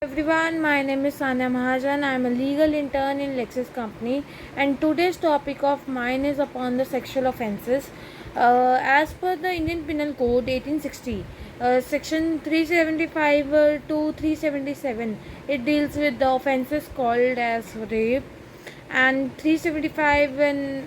Everyone, my name is Sanya Mahajan. I am a legal intern in Lexis Company, and today's topic of mine is upon the sexual offences. As per the Indian Penal Code 1860, section 375 to 377, it deals with the offences called as rape, and 375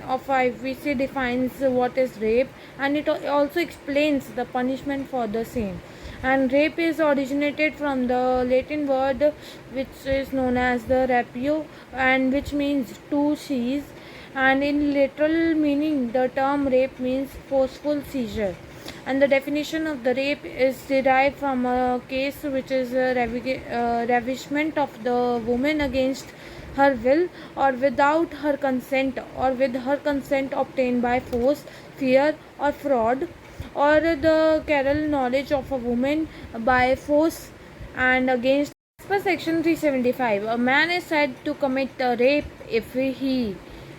of IPC defines what is rape, and it also explains the punishment for the same. And rape is originated from the Latin word which is known as the rapio, and which means to seize, and in literal meaning the term rape means forceful seizure. And the definition of the rape is derived from a case which is a ravishment of the woman against her will or without her consent, or with her consent obtained by force, fear, or fraud, or the carnal knowledge of a woman by force and against. As per section 375, a man is said to commit a rape if he,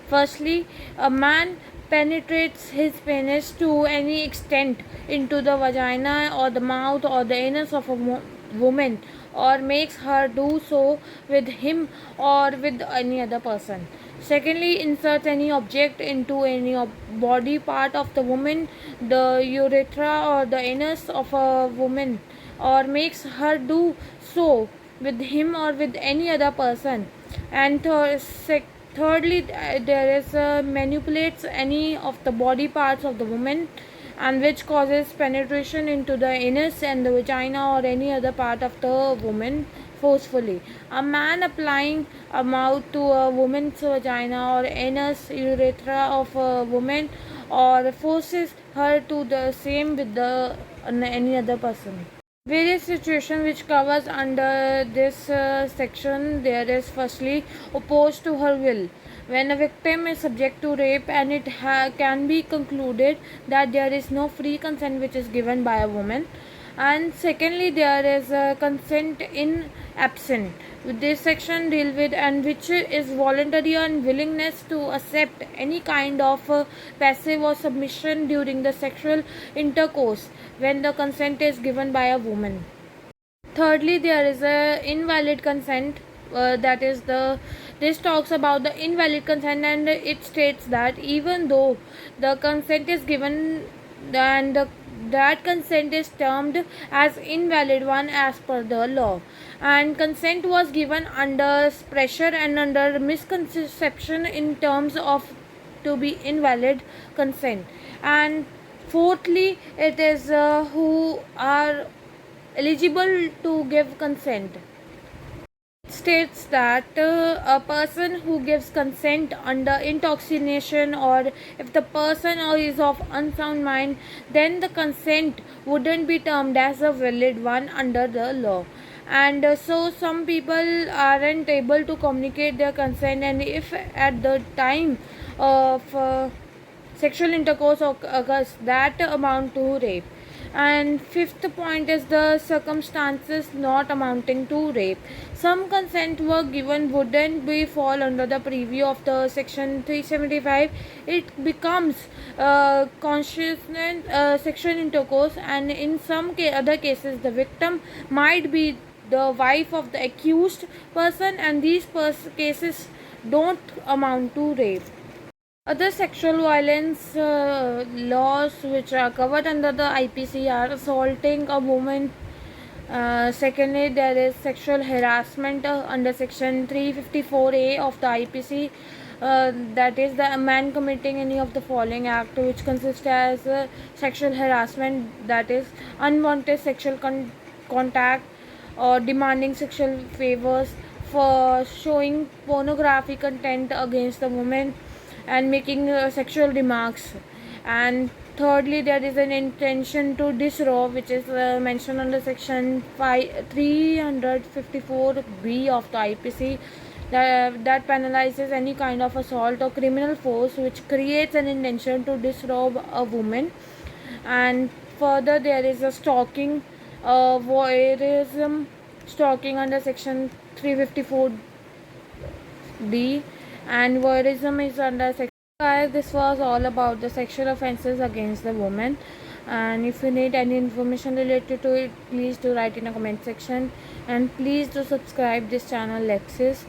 firstly, a man penetrates his penis to any extent into the vagina or the mouth or the anus of a woman, or makes her do so with him or with any other person. Secondly, inserts any object into any body part of the woman, the urethra or the anus of a woman, or makes her do so with him or with any other person. And thirdly, there is manipulates any of the body parts of the woman, and which causes penetration into the anus and the vagina or any other part of the woman forcefully. A man applying a mouth to a woman's vagina or anus, urethra of a woman, or forces her to the same with the any other person. Various situations which covers under this section. There is firstly opposed to her will, when a victim is subject to rape and it can be concluded that there is no free consent which is given by a woman. And secondly, there is a consent in absent. This section deal with and which is voluntary unwillingness to accept any kind of passive or submission during the sexual intercourse when the consent is given by a woman. Thirdly, there is a invalid consent. That is the this talks about the invalid consent, and it states that even though the consent is given, and that consent is termed as invalid one as per the law, and consent was given under pressure and under misconception in terms of to be invalid consent. And fourthly, it is who are eligible to give consent. It states that a person who gives consent under intoxication, or if the person is of unsound mind, then the consent wouldn't be termed as a valid one under the law. And so some people aren't able to communicate their consent, and if at the time of sexual intercourse occurs, that amount to rape. And fifth point is the circumstances not amounting to rape. Some consent were given wouldn't be fall under the preview of the section 375. It becomes consciousness sexual intercourse, and in some other cases the victim might be the wife of the accused person, and these cases don't amount to rape. Other sexual violence laws which are covered under the IPC are assaulting a woman. Secondly, there is sexual harassment under section 354A of the IPC. That is the man committing any of the following act which consists as sexual harassment, that is unwanted sexual contact, or demanding sexual favors, for showing pornography content against the woman, and making sexual remarks. And thirdly, there is an intention to disrobe, which is mentioned under section 354B of the IPC, that penalizes any kind of assault or criminal force which creates an intention to disrobe a woman. And further, there is a stalking, voyeurism, stalking under section 354D, and voyeurism is under section 5. This was all about the sexual offences against the woman. And if you need any information related to it, please do write in a comment section, and please do subscribe this channel Lexis.